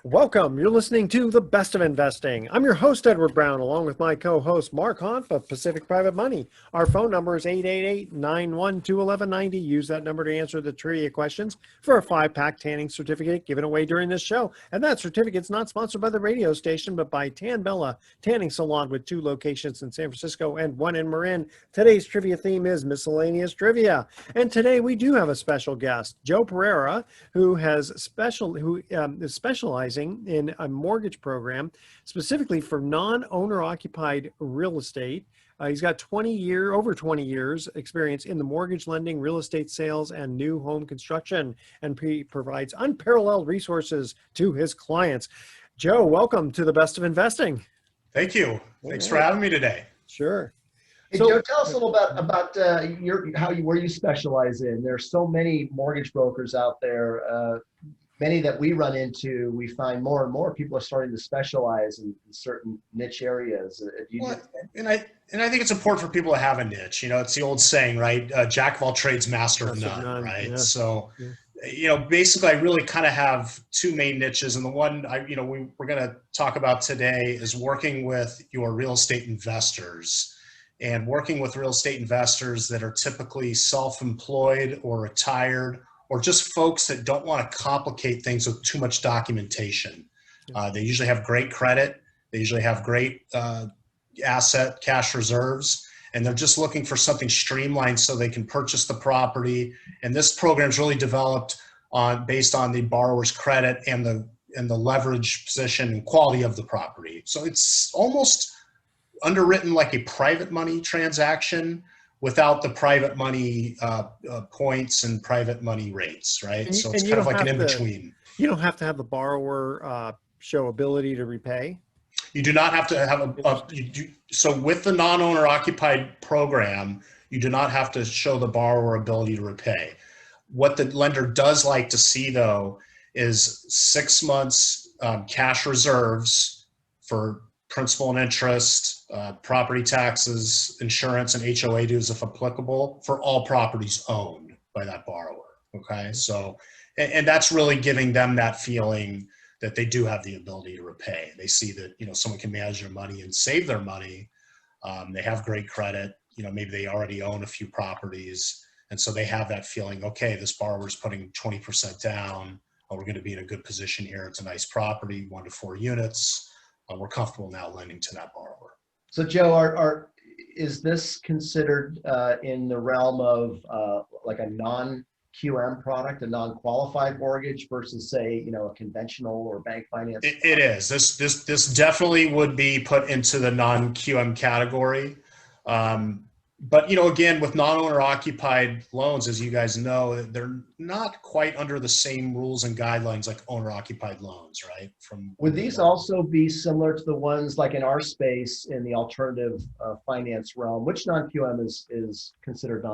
Welcome. You're listening to The Best of Investing. I'm your host, Edward Brown, along with my co-host, Mark Hanf of Pacific Private Money. Our phone number is 888-912-1190. Use that number to answer the trivia questions for a 5-pack tanning certificate given away during this show. And that certificate's not sponsored by the radio station, but by Tan Bella Tanning Salon with 2 locations in San Francisco and 1 in Marin. Today's trivia theme is miscellaneous trivia. And today we do have a special guest, Joe Pereira, who is specializing in a mortgage program specifically for non-owner occupied real estate. He's got over 20 years experience in the mortgage lending, real estate sales, and new home construction, and he provides unparalleled resources to his clients. Joe, welcome to the Best of Investing. Thank you. Thanks for having me today. Sure. Hey, Joe, tell us a little bit about where you specialize in. There's so many mortgage brokers out there. Many that we run into, we find more and more people are starting to specialize in certain niche areas. And I think it's important for people to have a niche. You know, it's the old saying, right? Jack of all trades, master of none, right? Yeah. So, basically, I really kind of have 2 main niches, and the one we're going to talk about today is working with your real estate investors, and working with real estate investors that are typically self-employed or retired, or just folks that don't want to complicate things with too much documentation. They usually have great credit. They usually have great asset cash reserves, and they're just looking for something streamlined so they can purchase the property. And this program is really developed based on the borrower's credit and the leverage position and quality of the property. So it's almost underwritten like a private money transaction, without the private money points and private money rates, right? So it's kind of like an in-between. You don't have to have the borrower show ability to repay? You do not have to have so with the non-owner occupied program, you do not have to show the borrower ability to repay. What the lender does like to see, though, is 6 months cash reserves for principal and interest, property taxes, insurance, and HOA dues if applicable for all properties owned by that borrower, okay? So, and that's really giving them that feeling that they do have the ability to repay. They see that, someone can manage their money and save their money. They have great credit, maybe they already own a few properties. And so they have that feeling, okay, this borrower's putting 20% down. Oh, we're gonna be in a good position here. It's a nice property, 1 to 4 units. We're comfortable now lending to that borrower. So, Joe, is this considered in the realm of like a non-QM product, a non-qualified mortgage versus, say, a conventional or bank finance? It is. This definitely would be put into the non-QM category. But, again, with non-owner occupied loans, as you guys know, they're not quite under the same rules and guidelines like owner occupied loans, right? Would these also be similar to the ones like in our space in the alternative finance realm? Which non-QM is considered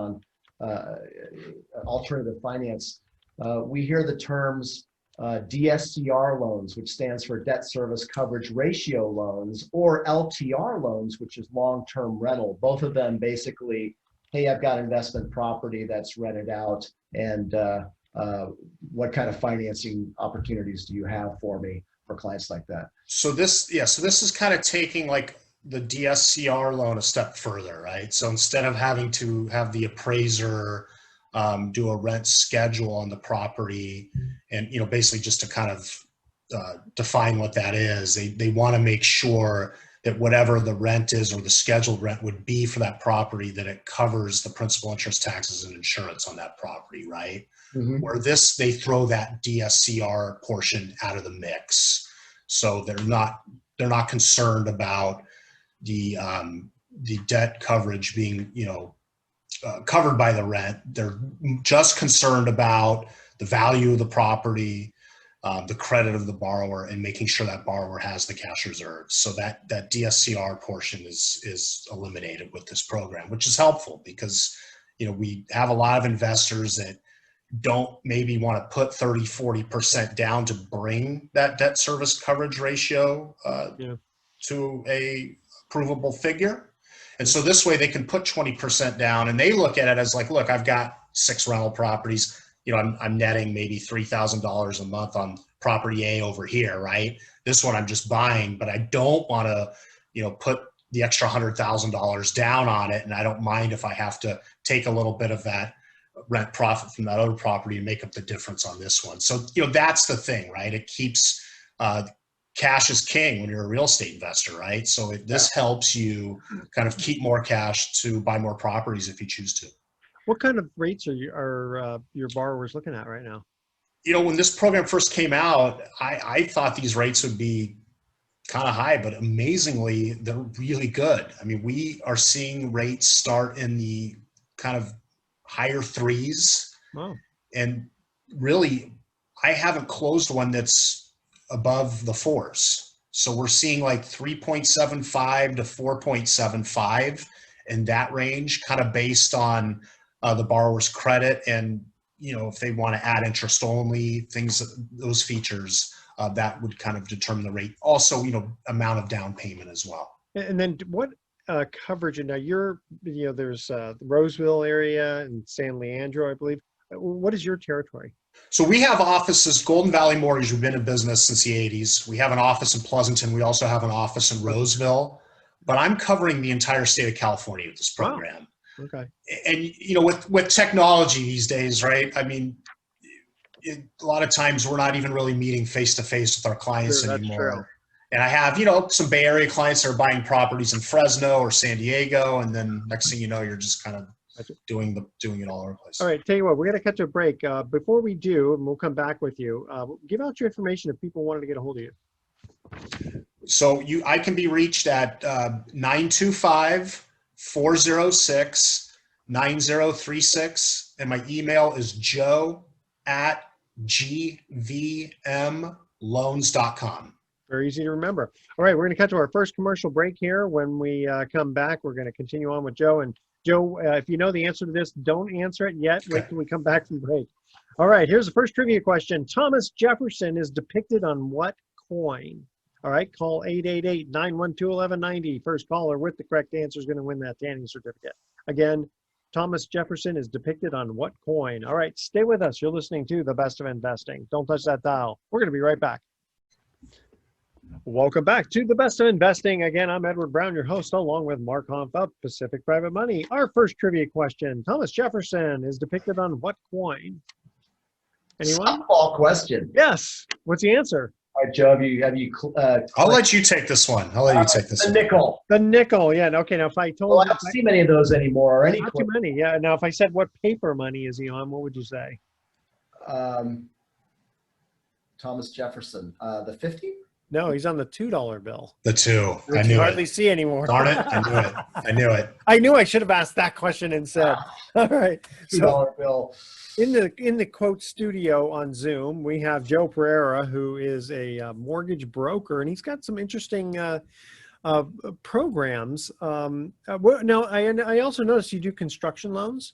alternative finance? We hear the terms DSCR loans, which stands for debt service coverage ratio loans, or LTR loans, which is long-term rental. Both of them basically, hey, I've got investment property that's rented out, and what kind of financing opportunities do you have for me for clients like that? So this is kind of taking like the DSCR loan a step further, right? So instead of having to have the appraiser do a rent schedule on the property, and basically just to kind of define what that is, they want to make sure that whatever the rent is or the scheduled rent would be for that property, that it covers the principal, interest, taxes, and insurance on that property, right? Mm-hmm. Where they throw that DSCR portion out of the mix, so they're not concerned about the debt coverage being covered by the rent. They're just concerned about the value of the property, the credit of the borrower, and making sure that borrower has the cash reserves. So that DSCR portion is eliminated with this program, which is helpful because we have a lot of investors that don't maybe want to put 30-40% down to bring that debt service coverage ratio to a provable figure. And so this way they can put 20% down, and they look at it as like, look, I've got 6 rental properties. I'm netting maybe $3,000 a month on property A over here, right? This one I'm just buying, but I don't want to, put the extra $100,000 down on it. And I don't mind if I have to take a little bit of that rent profit from that other property and make up the difference on this one. So, that's the thing, right? It keeps, cash is king when you're a real estate investor, right? So this helps you kind of keep more cash to buy more properties if you choose to. What kind of rates are your borrowers looking at right now? When this program first came out, I thought these rates would be kind of high, but amazingly, they're really good. I mean, we are seeing rates start in the kind of higher threes. Wow. And really, I haven't closed one that's above the fours. So we're seeing like 3.75 to 4.75 in that range, kind of based on the borrower's credit and, if they want to add interest only, those features that would kind of determine the rate. Also, amount of down payment as well. And then what coverage? And now there's the Roseville area and San Leandro, I believe. What is your territory? So we have offices, Golden Valley Mortgage, we've been in business since the 80s. We have an office in Pleasanton. We also have an office in Roseville. But I'm covering the entire state of California with this program. Wow. Okay. And, with technology these days, right? I mean, a lot of times we're not even really meeting face-to-face with our clients anymore. True. And I have, some Bay Area clients that are buying properties in Fresno or San Diego. And then next thing you know, you're just kind of doing it all over the place. All right, tell you what, we're going to cut to a break. Before we do, and we'll come back with you, give out your information if people wanted to get a hold of you. So I can be reached at 925-406-9036. And my email is joe@gvmloans.com. Very easy to remember. All right, we're going to cut to our first commercial break here. When we come back, we're going to continue on with Joe. And Joe, if you know the answer to this, don't answer it yet. Wait till we come back from break. All right, here's the first trivia question. Thomas Jefferson is depicted on what coin? All right, call 888-912-1190. First caller with the correct answer is going to win that tanning certificate. Again, Thomas Jefferson is depicted on what coin? All right, stay with us. You're listening to The Best of Investing. Don't touch that dial. We're going to be right back. Welcome back to The Best of Investing. Again, I'm Edward Brown, your host, along with Mark Hanf of Pacific Private Money. Our first trivia question, Thomas Jefferson is depicted on what coin? Anyone? Softball question. Yes. What's the answer? All right, Joe, I'll let you take this one. The nickel. The nickel, yeah. Okay, now if I told you. I don't see many of those anymore. Not too many, yeah. Now, if I said what paper money is he on, what would you say? Thomas Jefferson. The 50? No, he's on the $2 bill. The 2. Which you hardly see anymore. Darn it. I knew it. I knew I should have asked that question instead. All right. $2 bill. In the quote studio on Zoom, we have Joe Pereira, who is a mortgage broker, and he's got some interesting programs. Now, I also noticed you do construction loans.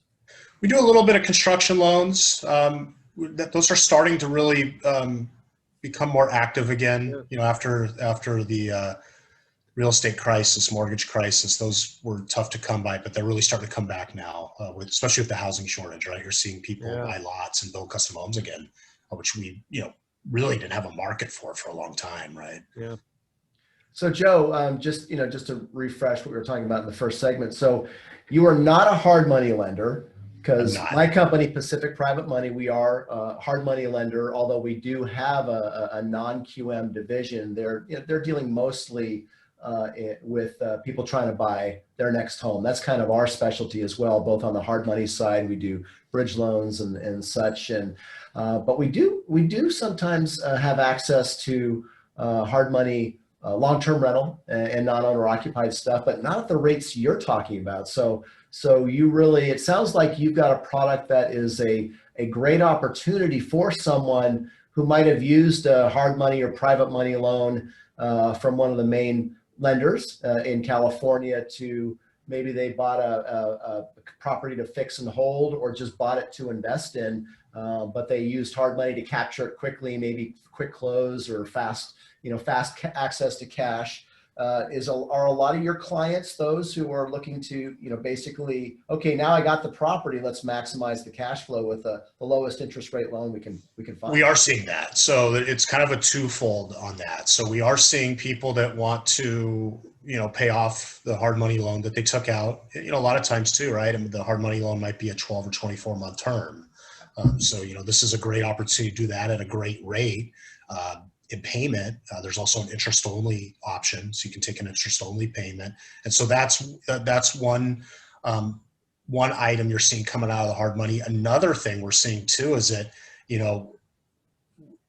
We do a little bit of construction loans. Those are starting to really become more active again. Yeah. After the real estate crisis, mortgage crisis, those were tough to come by, but they're really starting to come back now, especially with the housing shortage, right? You're seeing people buy lots and build custom homes again, which we, really didn't have a market for a long time, right? Yeah. So Joe, just to refresh what we were talking about in the first segment. So you are not a hard money lender, because my company, Pacific Private Money, we are a hard money lender, although we do have a non-QM division. They're dealing mostly with people trying to buy their next home. That's kind of our specialty as well, both on the hard money side. We do bridge loans and such. But we do sometimes have access to hard money long-term rental and non-owner occupied stuff, but not at the rates you're talking about. So you really, it sounds like you've got a product that is a great opportunity for someone who might have used a hard money or private money loan from one of the main lenders in California, to maybe they bought a property to fix and hold, or just bought it to invest in, but they used hard money to capture it quickly, maybe quick close or fast access to cash. Are a lot of your clients those who are looking to, basically, okay, now I got the property, let's maximize the cash flow with the lowest interest rate loan we can find? We are seeing that. So it's kind of a twofold on that. So we are seeing people that want to, pay off the hard money loan that they took out, a lot of times too, right? I mean, the hard money loan might be a 12 or 24 month term. So, this is a great opportunity to do that at a great rate. In payment, there's also an interest only option. So you can take an interest only payment. And so that's one item you're seeing coming out of the hard money. Another thing we're seeing too is that,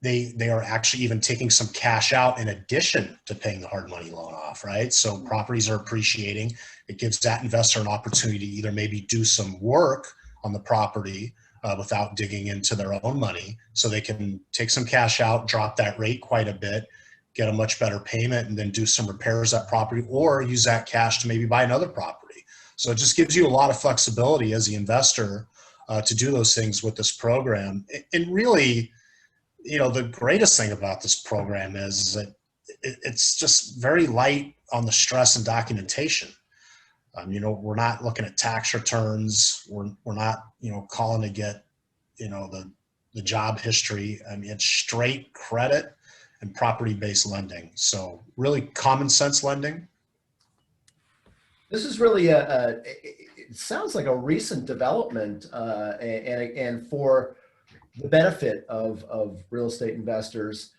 they are actually even taking some cash out in addition to paying the hard money loan off, right? So properties are appreciating. It gives that investor an opportunity to either maybe do some work on the property without digging into their own money. So they can take some cash out, drop that rate quite a bit, get a much better payment, and then do some repairs at property, or use that cash to maybe buy another property. So it just gives you a lot of flexibility as the investor to do those things with this program. And really, the greatest thing about this program is that it's just very light on the stress and documentation. We're not looking at tax returns. We're not, calling to get, the job history. I mean, it's straight credit and property-based lending. So really common sense lending. This is really it sounds like a recent development, and for the benefit of real estate investors,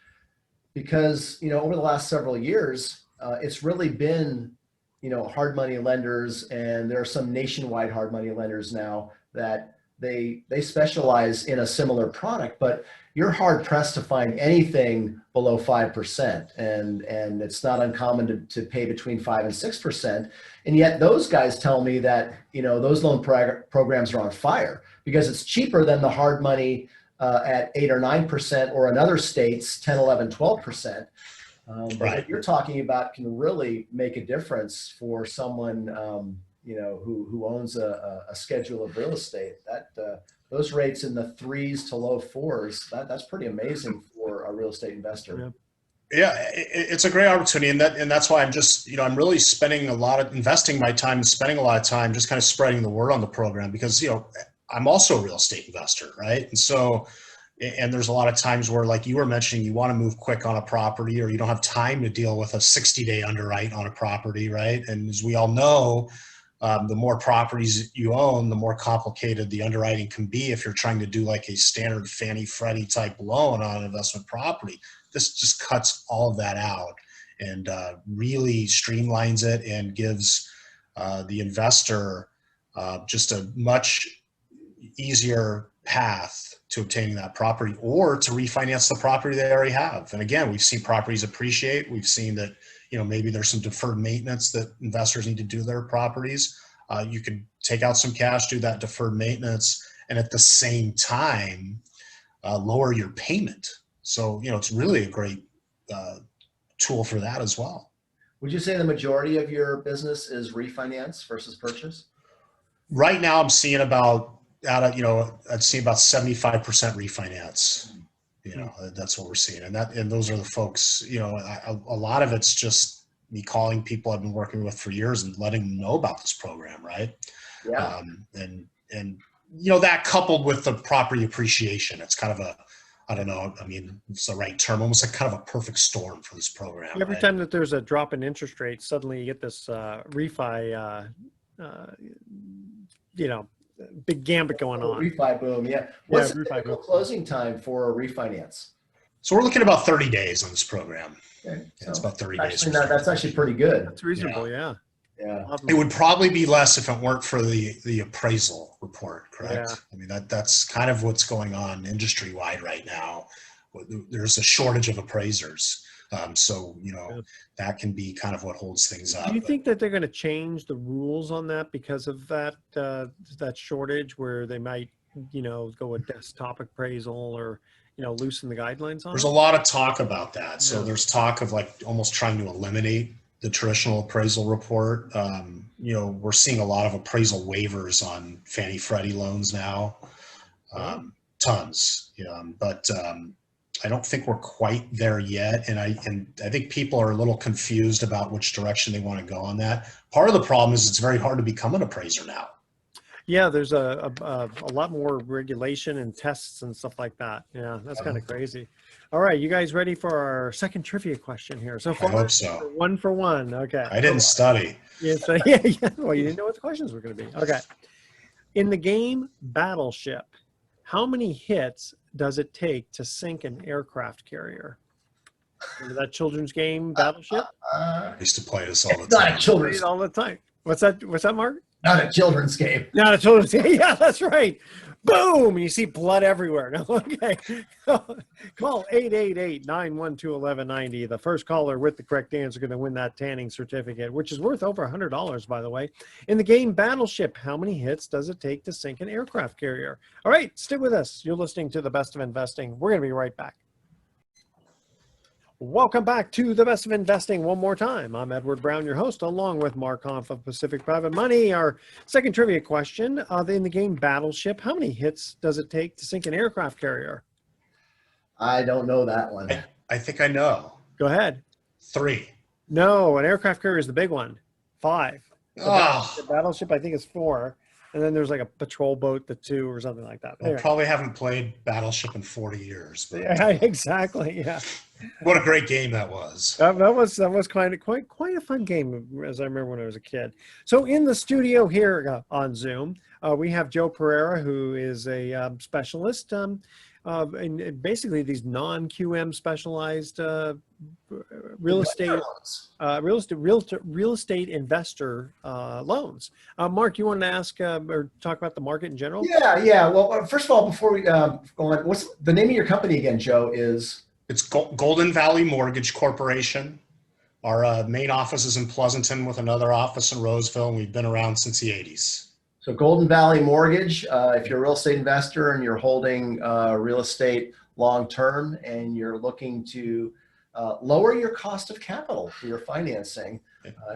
because, over the last several years, it's really been, hard money lenders, and there are some nationwide hard money lenders now that they specialize in a similar product, but you're hard pressed to find anything below 5%. And it's not uncommon to pay between 5 and 6%. And yet those guys tell me that, those loan programs are on fire because it's cheaper than the hard money at 8 or 9%, or in other states, 10, 11, 12%. But Right. what you're talking about can really make a difference for someone, who owns a schedule of real estate. That those rates in the 3s to low 4s, that's pretty amazing for a real estate investor. Yeah, it's a great opportunity, and that's why I'm just, I'm really investing my time and spending a lot of time just kind of spreading the word on the program, because, I'm also a real estate investor, right? And so, and there's a lot of times where, like you were mentioning, you want to move quick on a property, or you don't have time to deal with a 60-day underwrite on a property, right? And as we all know, the more properties you own, the more complicated the underwriting can be if you're trying to do like a standard Fannie Freddie type loan on an investment property. This just cuts all of that out and really streamlines it and gives the investor just a much easier path to obtaining that property, or to refinance the property they already have. And again, we've seen properties appreciate. We've seen that, maybe there's some deferred maintenance that investors need to do their properties. You can take out some cash, do that deferred maintenance, and at the same time, lower your payment. So, it's really a great tool for that as well. Would you say the majority of your business is refinance versus purchase? Right now, I'm seeing I'd see about 75% refinance. That's what we're seeing. And those are the folks, a lot of it's just me calling people I've been working with for years and letting them know about this program. Right. Yeah. And that coupled with the property appreciation, it's kind of I don't know, I mean, it's the right term, almost like kind of a perfect storm for this program. Every right? time that there's a drop in interest rates, suddenly you get this refi, big gambit going on. Refi boom, yeah. What's the refi typical boom. closing time for a refinance? So we're looking at about 30 days on this program. Okay, Yeah, it's about 30 actually days. that's actually pretty good. That's reasonable, yeah. Yeah. It would probably be less if it weren't for the appraisal report, correct? Yeah. I mean, that's kind of what's going on industry-wide right now. There's a shortage of appraisers. So, that can be kind of what holds things up. Do you think that they're going to change the rules on that because of that shortage, where they might, go a desktop appraisal, or, loosen the guidelines on There's it? a lot of talk about that. So Yeah. there's talk of like almost trying to eliminate the traditional appraisal report. We're seeing a lot of appraisal waivers on Fannie Freddie loans now. Tons. But I don't think we're quite there yet, and I think people are a little confused about which direction they want to go on that. Part of the problem is it's very hard to become an appraiser now. Yeah, there's a lot more regulation and tests and stuff like that. Yeah, that's kind of crazy. All right, you guys ready for our second trivia question here? So far, I hope so. we're 1 for 1. Okay. I didn't study. Yeah, so, yeah. Well, you didn't know what the questions were going to be. Okay. In the game Battleship, how many hits does it take to sink an aircraft carrier? Remember that children's game Battleship? I used to play this all the It's not time. a children's, Played all the time. What's that? What's that, Mark? not a children's game. Not a children's game. Yeah, that's right. Boom! And you see blood everywhere. No, okay. Call 888-912-1190. The first caller with the correct answer is going to win that tanning certificate, which is worth over $100, by the way. In the game Battleship, how many hits does it take to sink an aircraft carrier? All right, stick with us. You're listening to The Best of Investing. We're going to be right back. Welcome back to The Best of Investing one more time. I'm Edward Brown, your host, along with Mark Hoff of Pacific Private Money. Our second trivia question, in the game Battleship, how many hits does it take to sink an aircraft carrier? I don't know that one. I think I know. Go ahead. 3. No, an aircraft carrier is the big one. 5. The Battleship, I think, is 4. And then there's like a patrol boat, the 2 or something like that. I probably haven't played Battleship in 40 years. But Yeah, exactly. Yeah. what a great game that was. That was quite a fun game, as I remember when I was a kid. So in the studio here on Zoom, we have Joe Pereira, who is a specialist in basically these non-QM specialized real estate investor loans. Mark, you wanted to ask or talk about the market in general? Yeah. Well, first of all, before we go on, what's the name of your company again, Joe? It's Golden Valley Mortgage Corporation. Our main office is in Pleasanton with another office in Roseville, and we've been around since the 80s. So Golden Valley Mortgage, if you're a real estate investor and you're holding real estate long-term and you're looking to lower your cost of capital for your financing,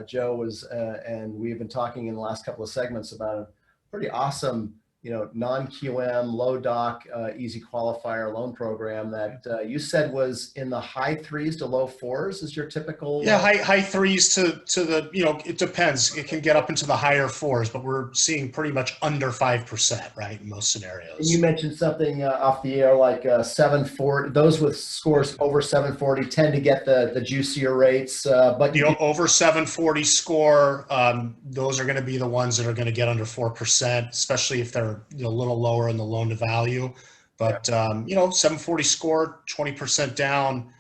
Joe was, and we've been talking in the last couple of segments about a pretty awesome, non-QM, low doc, easy qualifier loan program that you said was in the high 3s to low 4s is your typical. Yeah, high 3s to the, it depends. It can get up into the higher 4s, but we're seeing pretty much under 5%, right, in most scenarios. And you mentioned something off the air like 740. Those with scores over 740 tend to get the juicier rates. But over 740 score, those are going to be the ones that are going to get under 4%, especially if they're a little lower in the loan to value. But 740 score, 20% down,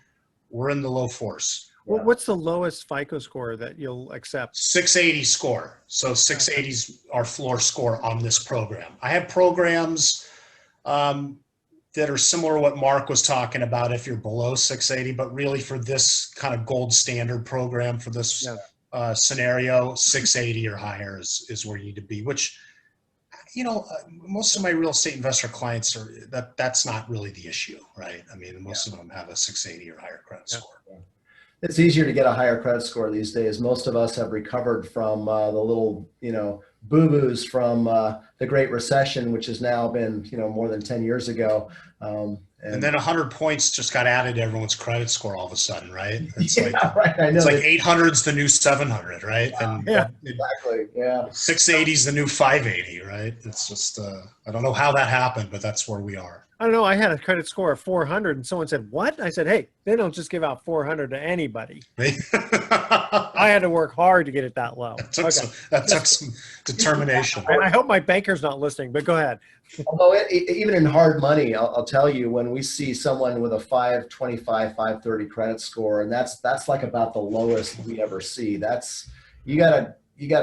we're in the low 4s. Well, what's the lowest FICO score that you'll accept? 680 score. So 680 is our floor score on this program. I have programs that are similar to what Mark was talking about if you're below 680, but really for this kind of gold standard program for this scenario, 680 or higher is where you need to be, which, most of my real estate investor clients that's not really the issue, right? I mean, most of them have a 680 or higher credit score. It's easier to get a higher credit score these days. Most of us have recovered from the little, boo-boos from the Great Recession, which has now been, more than 10 years ago. And then 100 points just got added to everyone's credit score all of a sudden, right? It's right. I know. It's like 800's the new 700, right? And exactly. Yeah. 680's the new 580, right? It's just, I don't know how that happened, but that's where we are. I don't know. I had a credit score of 400 and someone said, what? I said, hey, they don't just give out 400 to anybody. I had to work hard to get it that low. That took some determination. And I hope my banker's not listening, but go ahead. Although even in hard money, I'll tell you, when we see someone with a 525, 530 credit score, and that's like about the lowest we ever see. That's, you gotta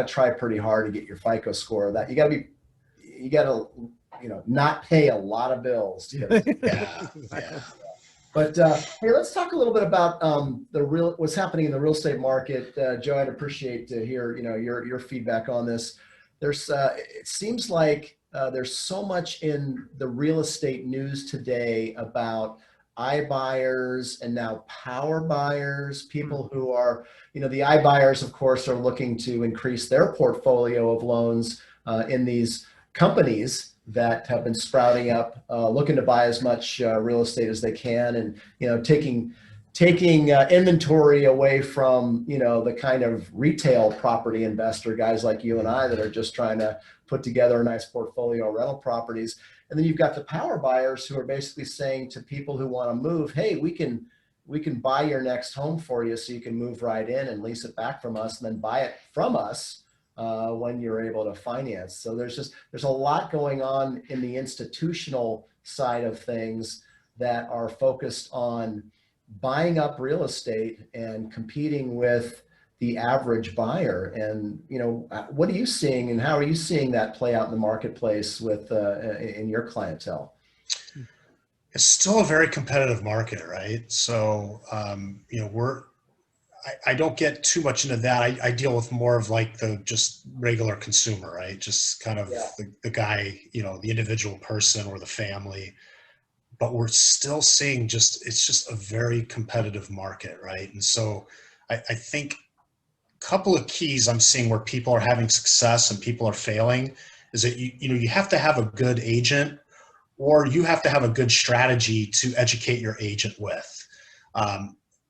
try pretty hard to get your FICO score. That you gotta not pay a lot of bills. Yeah. But hey, let's talk a little bit about what's happening in the real estate market. Joe, I'd appreciate to hear your feedback on this. It seems like there's so much in the real estate news today about iBuyers and now power buyers, people who are, the iBuyers, of course, are looking to increase their portfolio of loans in these companies that have been sprouting up, looking to buy as much real estate as they can, and taking inventory away from the kind of retail property investor guys like you and I that are just trying to put together a nice portfolio of rental properties. And then you've got the power buyers who are basically saying to people who want to move, hey, we can buy your next home for you so you can move right in and lease it back from us and then buy it from us when you're able to finance. So there's a lot going on in the institutional side of things that are focused on buying up real estate and competing with the average buyer. And what are you seeing, and how are you seeing that play out in the marketplace with in your clientele? It's still a very competitive market, right? So I don't get too much into that. I deal with more of like the just regular consumer, right? Just kind of the guy, the individual person or the family. But we're still seeing it's just a very competitive market, right? And so I think a couple of keys I'm seeing where people are having success and people are failing is that you have to have a good agent, or you have to have a good strategy to educate your agent with.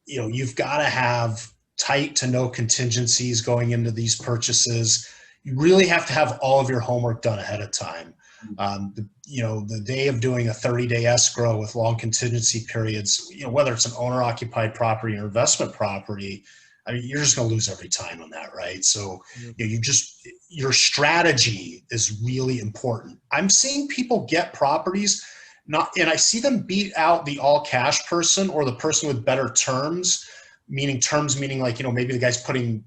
You've got to have tight to no contingencies going into these purchases. You really have to have all of your homework done ahead of time. The day of doing a 30-day escrow with long contingency periods, whether it's an owner-occupied property or investment property, I mean, you're just going to lose every time on that, right? So your strategy is really important. I'm seeing people get properties and I see them beat out the all cash person or the person with better terms meaning like, maybe the guy's putting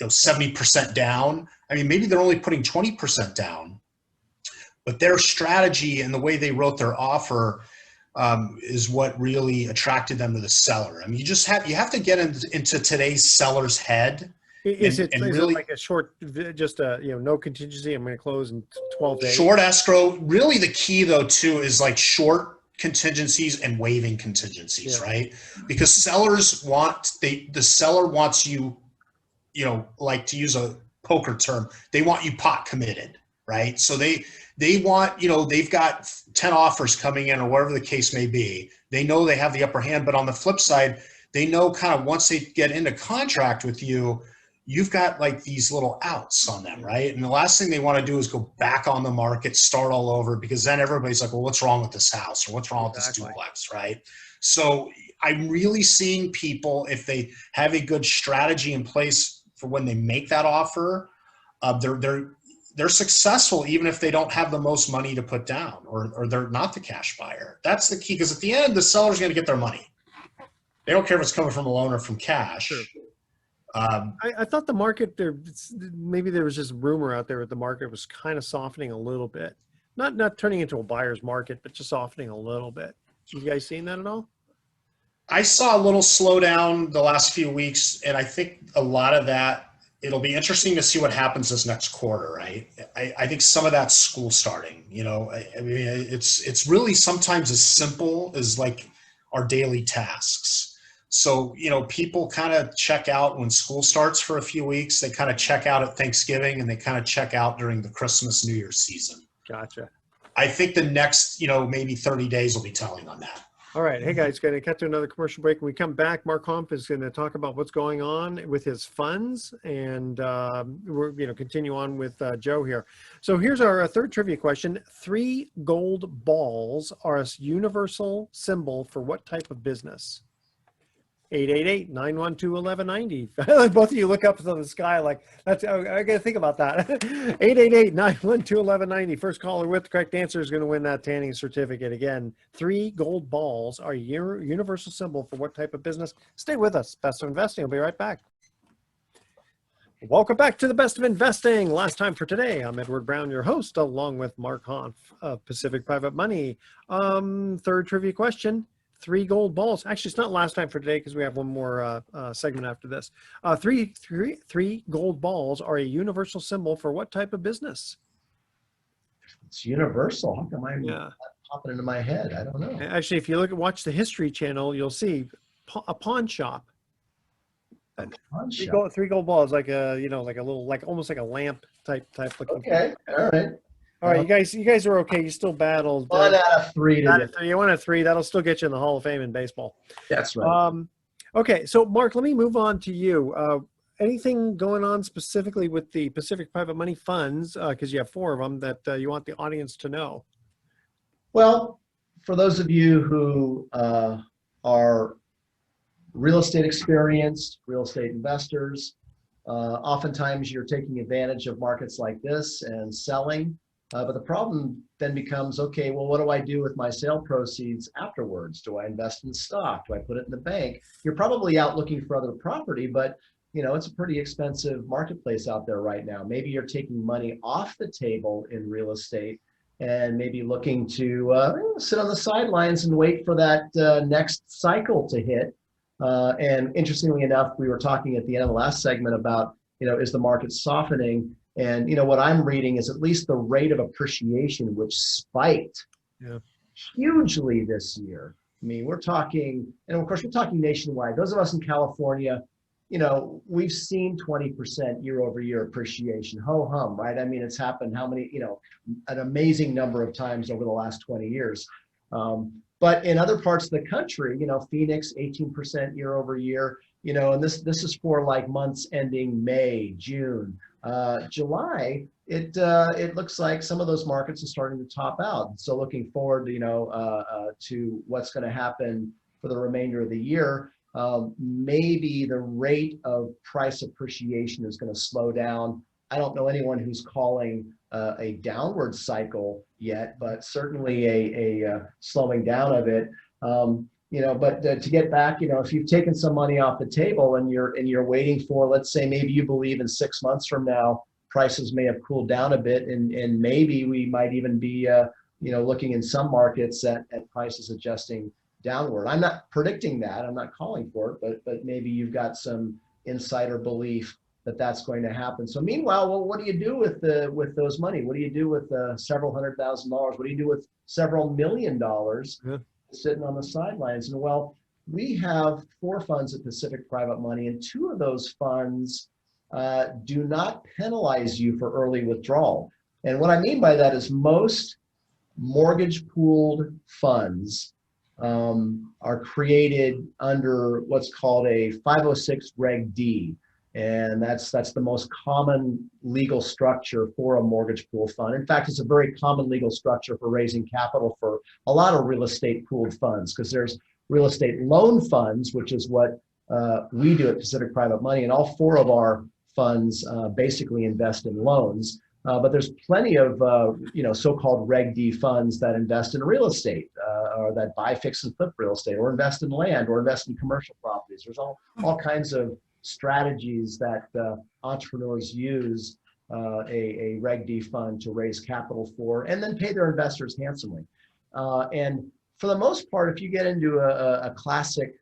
70% down. I mean, maybe they're only putting 20% down, but their strategy and the way they wrote their offer is what really attracted them to the seller. I mean, you have to get into today's seller's head. Is it like a short, just no contingency, I'm going to close in 12 days? Short escrow. Really the key though too is like short contingencies and waiving contingencies, right? Because sellers the seller wants you, like to use a poker term, they want you pot committed, right? So they want, they've got 10 offers coming in or whatever the case may be. They know they have the upper hand, but on the flip side, they know kind of once they get into contract with you, you've got like these little outs on them, right? And the last thing they want to do is go back on the market, start all over, because then everybody's like, well, what's wrong with this house or what's wrong with this duplex, right? So I'm really seeing people, if they have a good strategy in place for when they make that offer, they're successful even if they don't have the most money to put down or they're not the cash buyer. That's the key, because at the end, the seller's going to get their money. They don't care if it's coming from a loan or from cash. Sure. I thought the market maybe there was just rumor out there that the market was kind of softening a little bit, not turning into a buyer's market, but just softening a little bit. You guys seen that at all? I saw a little slowdown the last few weeks, and I think a lot of that, it'll be interesting to see what happens this next quarter, right? I think some of that's school starting, I mean, it's really sometimes as simple as like our daily tasks. So, people kind of check out when school starts for a few weeks. They kind of check out at Thanksgiving, and they kind of check out during the Christmas, New Year's season. Gotcha. I think the next, maybe 30 days will be telling on that. All right. Hey, guys, going to cut to another commercial break. When we come back, Mark Humph is going to talk about what's going on with his funds, and we're continue on with Joe here. So here's our third trivia question. 3 gold balls are a universal symbol for what type of business? 888-912-1190. Both of you look up to the sky like, I got to think about that. 888-912-1190. First caller with the correct answer is going to win that tanning certificate. Again, 3 gold balls are a universal symbol for what type of business? Stay with us. Best of Investing. I'll be right back. Welcome back to the Best of Investing. Last time for today, I'm Edward Brown, your host, along with Mark Humph of Pacific Private Money. Third trivia question. 3 gold balls. Actually, it's not last time for today because we have one more segment after this. Three gold balls are a universal symbol for what type of business? It's universal. How come I'm not popping into my head? I don't know. Actually, if you watch the History Channel, you'll see a pawn shop. A pawn shop. 3 gold balls, like a like a little, like almost like a lamp type looking. Okay, all right. All right, you guys are okay. You still battled. 1 out of 3 today. You won at 3. That'll still get you in the Hall of Fame in baseball. That's right. Okay, so Mark, let me move on to you. Anything going on specifically with the Pacific Private Money Funds? Because you have 4 of them that you want the audience to know. Well, for those of you who are real estate experienced, real estate investors, oftentimes you're taking advantage of markets like this and selling. But the problem then becomes, okay, well, what do I do with my sale proceeds afterwards? Do I invest in stock? Do I put it in the bank? You're probably out looking for other property, but it's a pretty expensive marketplace out there right now. Maybe you're taking money off the table in real estate and maybe looking to sit on the sidelines and wait for that next cycle to hit. And interestingly enough, we were talking at the end of the last segment about, is the market softening? And what I'm reading is at least the rate of appreciation, which spiked hugely this year. I mean, we're talking, and of course, we're talking nationwide. Those of us in California, we've seen 20% year-over-year appreciation. Ho hum, right? I mean, it's happened an amazing number of times over the last 20 years. But in other parts of the country, Phoenix, 18% year-over-year, and this is for like months ending May, June. July, it looks like some of those markets are starting to top out. So looking forward, to what's going to happen for the remainder of the year. Maybe the rate of price appreciation is going to slow down. I don't know anyone who's calling a downward cycle yet, but certainly a slowing down of it. But to get back, if you've taken some money off the table and you're waiting for, let's say, maybe you believe in 6 months from now, prices may have cooled down a bit, and maybe we might even be, looking in some markets at prices adjusting downward. I'm not predicting that. I'm not calling for it, but maybe you've got some insider belief that that's going to happen. So meanwhile, well, what do you do with those money? What do you do with several $100,000? What do you do with several $1 million? Sitting on the sidelines? And well, we have 4 funds at Pacific Private Money, and 2 of those funds do not penalize you for early withdrawal. And what I mean by that is most mortgage pooled funds are created under what's called a 506 Reg D. And that's the most common legal structure for a mortgage pool fund. In fact, it's a very common legal structure for raising capital for a lot of real estate pooled funds, because there's real estate loan funds, which is what we do at Pacific Private Money, and all 4 of our funds basically invest in loans. But there's plenty of so-called Reg D funds that invest in real estate, or that buy, fix, and flip real estate, or invest in land, or invest in commercial properties. There's all kinds of strategies that entrepreneurs use a Reg D fund to raise capital for, and then pay their investors handsomely. And for the most part, if you get into a classic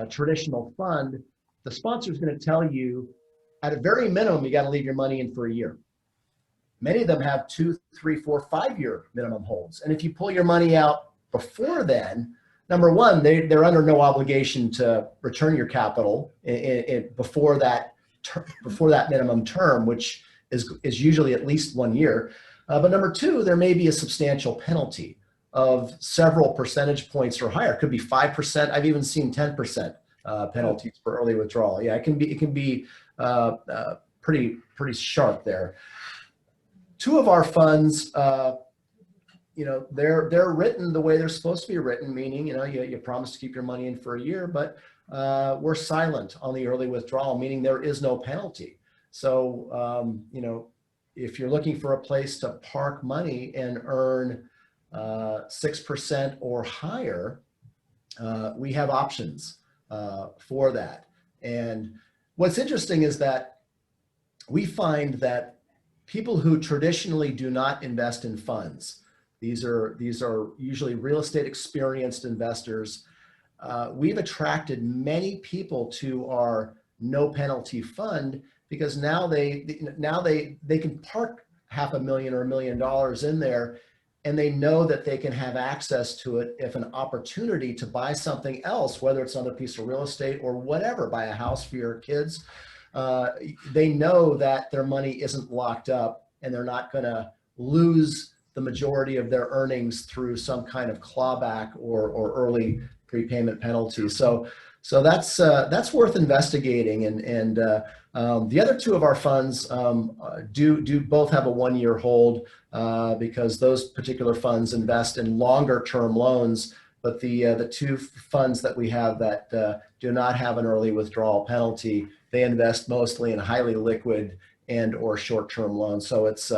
traditional fund, the sponsor is going to tell you, at a very minimum, you got to leave your money in for a year. Many of them have 2, 3, 4, 5-year minimum holds. And if you pull your money out before then, number one, they're under no obligation to return your capital before that minimum term, which is usually at least 1 year. But number 2, there may be a substantial penalty of several percentage points or higher. It could be 5%. I've even seen 10% penalties for early withdrawal. Yeah, it can be pretty sharp there. 2 of our funds, they're written the way they're supposed to be written, meaning, you promise to keep your money in for a year, but we're silent on the early withdrawal, meaning there is no penalty. So, if you're looking for a place to park money and earn 6% or higher, we have options for that. And what's interesting is that we find that people who traditionally do not invest in funds, these are usually real estate experienced investors. We've attracted many people to our no penalty fund because now they can park $500,000 or $1 million in there, and they know that they can have access to it if an opportunity to buy something else, whether it's another piece of real estate or whatever, buy a house for your kids. They know that their money isn't locked up and they're not going to lose the majority of their earnings through some kind of clawback or early prepayment penalty. So that's worth investigating. And the other two of our funds do both have a 1-year hold because those particular funds invest in longer term loans. But the two funds that we have that do not have an early withdrawal penalty, they invest mostly in highly liquid and or short-term loans. So it's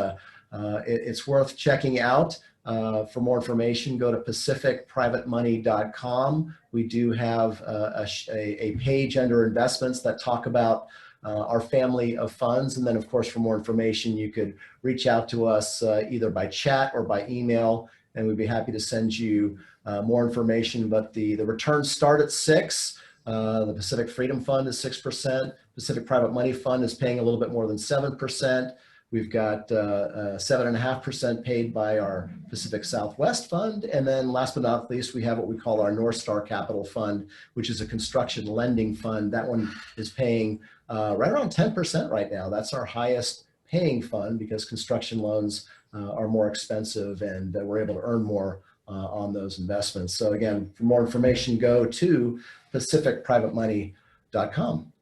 worth checking out. For more information, go to pacificprivatemoney.com. We do have a page under investments that talk about our family of funds. And then, of course, for more information, you could reach out to us either by chat or by email, and we'd be happy to send you more information. But the returns start at 6%. The Pacific Freedom Fund is 6%. Pacific Private Money Fund is paying a little bit more than 7%. We've got 7.5% paid by our Pacific Southwest Fund. And then last but not least, we have what we call our North Star Capital Fund, which is a construction lending fund. That one is paying right around 10% right now. That's our highest paying fund because construction loans are more expensive and we're able to earn more on those investments. So again, for more information, go to pacificprivatemoney.com.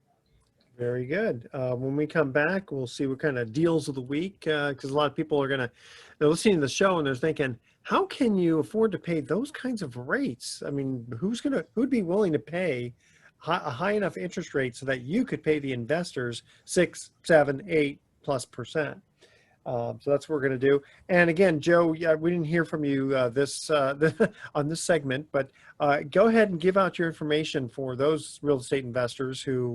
Very good. When we come back, we'll see what kind of deals of the week, because a lot of people are they're listening to the show and they're thinking, how can you afford to pay those kinds of rates? I mean, who'd be willing to pay a high enough interest rate so that you could pay the investors 6, 7, 8+%? So that's what we're going to do. And again, Joe, we didn't hear from you on this segment, but go ahead and give out your information for those real estate investors who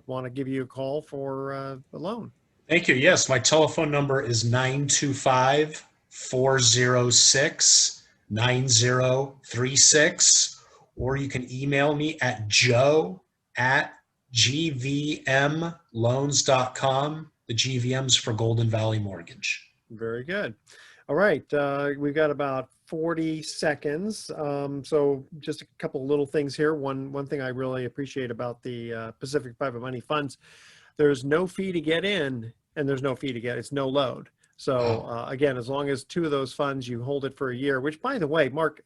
want to give you a call for a loan. Thank you. Yes, my telephone number is 925-406-9036, or you can email me at joe@gvmloans.com. The GVM's for Golden Valley Mortgage. Very good. All right. We've got about 40 seconds. So just a couple of little things here. One thing I really appreciate about the Pacific Private Money Funds, there's no fee to get in and there's no fee to get. It's no load. So again, as long as two of those funds, you hold it for a year, which by the way, Mark,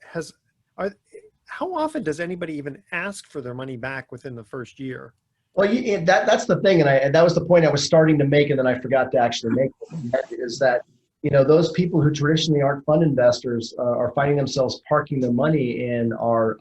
how often does anybody even ask for their money back within the first year? Well, that's the thing, and that was the point I was starting to make, and then I forgot to actually make it, is that those people who traditionally aren't fund investors are finding themselves parking their money in our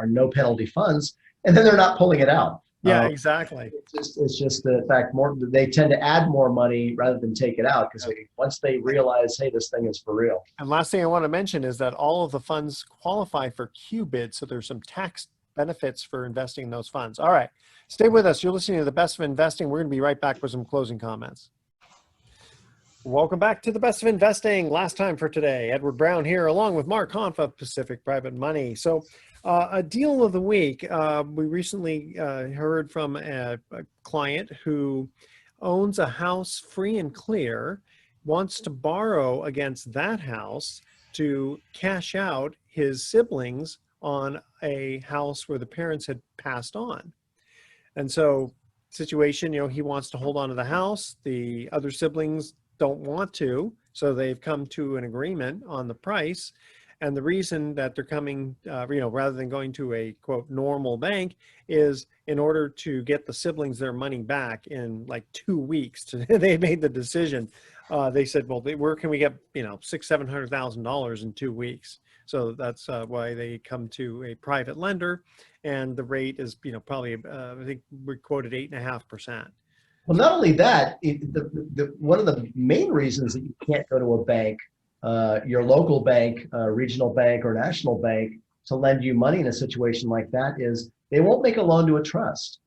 no penalty funds, and then they're not pulling it out. Yeah, exactly. It's just the fact they tend to add more money rather than take it out because once they realize, hey, this thing is for real. And last thing I want to mention is that all of the funds qualify for QBID, so there's some tax benefits for investing in those funds. All right, stay with us. You're listening to The Best of Investing. We're going to be right back with some closing comments. Welcome back to The Best of Investing. Last time for today, Edward Brown here, along with Mark Hanf of Pacific Private Money. So a deal of the week, we recently heard from a client who owns a house free and clear, wants to borrow against that house to cash out his siblings on a house where the parents had passed on. And so situation, he wants to hold on to the house. The other siblings don't want to, so they've come to an agreement on the price. And the reason that they're coming, rather than going to a quote normal bank, is in order to get the siblings their money back in like 2 weeks. They made the decision. They said, well, where can we get $600,000-$700,000 in 2 weeks? So that's why they come to a private lender, and the rate is probably I think we quoted 8.5%. Well, not only that, one of the main reasons that you can't go to a bank, your local bank, regional bank, or national bank, to lend you money in a situation like that is they won't make a loan to a trust.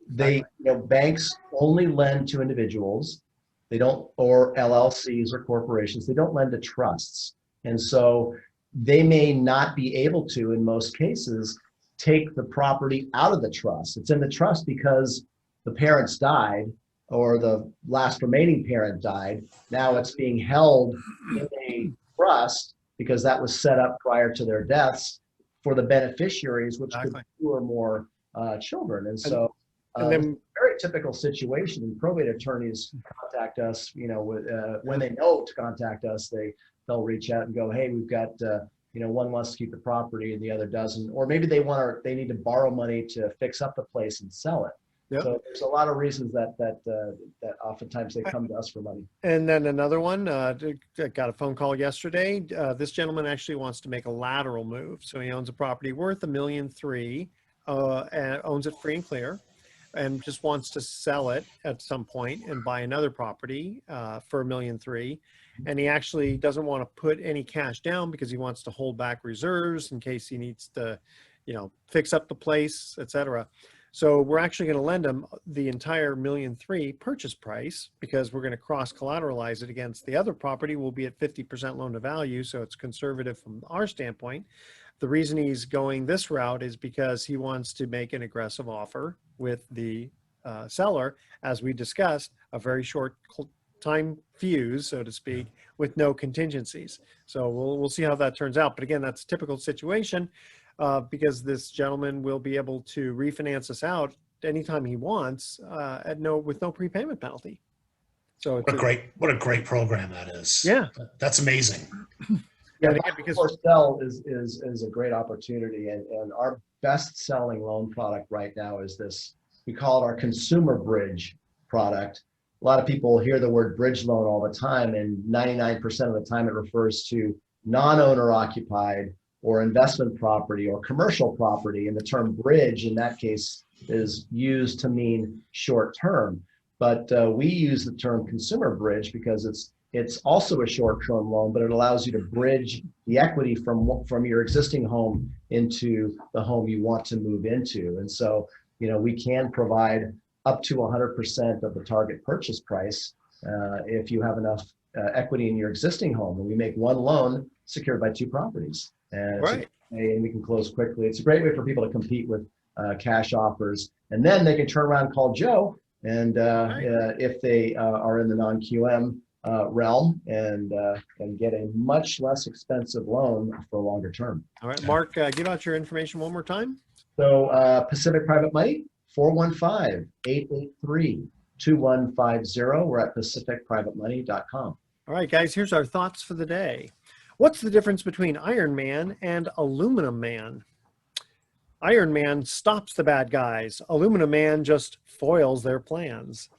Banks only lend to individuals. They don't, or LLCs or corporations. They don't lend to trusts, and so they may not be able to, in most cases, take the property out of the trust. It's in the trust because the parents died or the last remaining parent died. Now it's being held in a trust because that was set up prior to their deaths for the beneficiaries, which could be 2 or more children. And so and then very typical situation. And probate attorneys contact us, when they know to contact us, they'll reach out and go, hey, we've got, one wants to keep the property and the other doesn't, or maybe they need to borrow money to fix up the place and sell it. Yep. So there's a lot of reasons that oftentimes they come to us for money. And then another one, got a phone call yesterday. This gentleman actually wants to make a lateral move. So he owns a property worth $1.3 million, and owns it free and clear, and just wants to sell it at some point and buy another property for $1.3 million. And he actually doesn't want to put any cash down because he wants to hold back reserves in case he needs to, fix up the place, etc. So we're actually going to lend him the entire $1.3 million purchase price because we're going to cross collateralize it against the other property. We'll be at 50% loan to value. So it's conservative from our standpoint. The reason he's going this route is because he wants to make an aggressive offer with the seller, as we discussed, a very short time fuse, so to speak, with no contingencies. So we'll see how that turns out. But again, that's a typical situation because this gentleman will be able to refinance us out anytime he wants with no prepayment penalty. So it's what a great program that is. Yeah, that's amazing. Yeah, because for sell is a great opportunity, and our best selling loan product right now is this. We call it our consumer bridge product. A lot of people hear the word bridge loan all the time, and 99% of the time it refers to non-owner occupied or investment property or commercial property. And the term bridge in that case is used to mean short term. But we use the term consumer bridge because it's also a short-term loan, but it allows you to bridge the equity from your existing home into the home you want to move into. And so, we can provide up to 100% of the target purchase price if you have enough equity in your existing home. And we make one loan secured by two properties. And, right. And we can close quickly. It's a great way for people to compete with cash offers. And then they can turn around and call Joe, and if they are in the non-QM realm, and get a much less expensive loan for a longer term. All right, Mark, give out your information one more time. So Pacific Private Money, 415-883-2150. We're at pacificprivatemoney.com. All right, guys, here's our thoughts for the day. What's the difference between Iron Man and Aluminum Man? Iron Man stops the bad guys. Aluminum Man just foils their plans.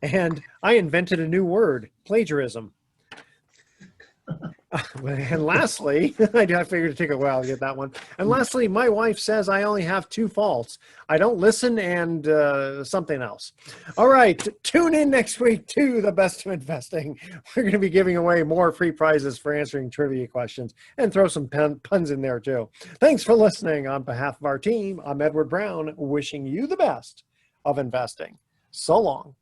And I invented a new word, plagiarism. And lastly, I figured it'd take a while to get that one. And lastly, my wife says I only have two faults. I don't listen and something else. All right, tune in next week to The Best of Investing. We're going to be giving away more free prizes for answering trivia questions and throw some puns in there too. Thanks for listening. On behalf of our team, I'm Edward Brown, wishing you the best of investing. So long.